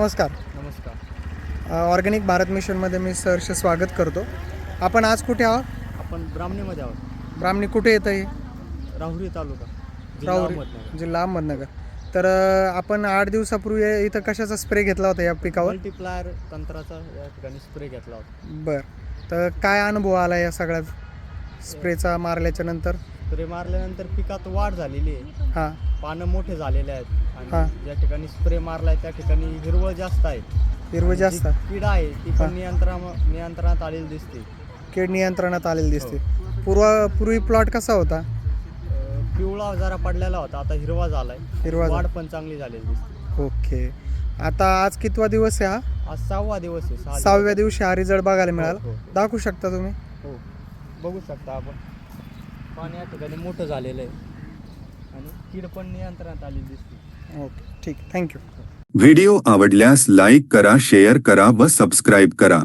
नमस्कार. नमस्कार. ऑर्गॅनिक भारत मिशनमध्ये मी सहर्ष स्वागत करतो. आपण आज कुठे आहोत? आपण ब्राह्मणीमध्ये आहोत. ब्राह्मणी कुठे येतं हे? राहुरी तालुका, जिल्हा राहुरी अहमदनगर. जिल्हा अहमदनगर. तर आपण 8 दिवसापूर्वी इथं कशाचा स्प्रे घेतला होता या पिकावर? मल्टीप्लायर तंत्राचा या ठिकाणी स्प्रे घेतला होता. बरं. तर काय अनुभव आला या सगळ्या स्प्रेचा मारल्याच्या नंतर? स्प्रे मारल्यानंतर पिकात वाढ झालेली आहे. हां पानं मोठे झालेले आहेत हां. आणि ज्या ठिकाणी स्प्रे मारलाय त्या ठिकाणी हिरवळ जास्त आहे. हिरवं आणि जास्त जी किड आहे ती हां. पण नियंत्रणात आलेली दिसते. कीड नियंत्रणात आलेली दिसते. पूर्वी प्लॉट कसा होता? पिवळा जरा पडलेला होता, आता हिरवा झालाय. हिरवा वाढ पण चांगली झालेली दिसते. ओके. आता आज कितवा दिवस आहे हा? आज 6वा दिवस आहे. 6 6व्या दिवशी हा रिझल्ट बघायला हो, मिळाला. हो. दाखवू शकता तुम्ही? हो, बघू शकता आपण. पाणी या ठिकाणी मोठं झालेलं आहे आणि कीड पण नियंत्रणात आलेली दिसते. ओके, ठीक. थँक्यू. व्हिडिओ आवडल्यास लाईक करा, शेअर करा व सबस्क्राईब करा.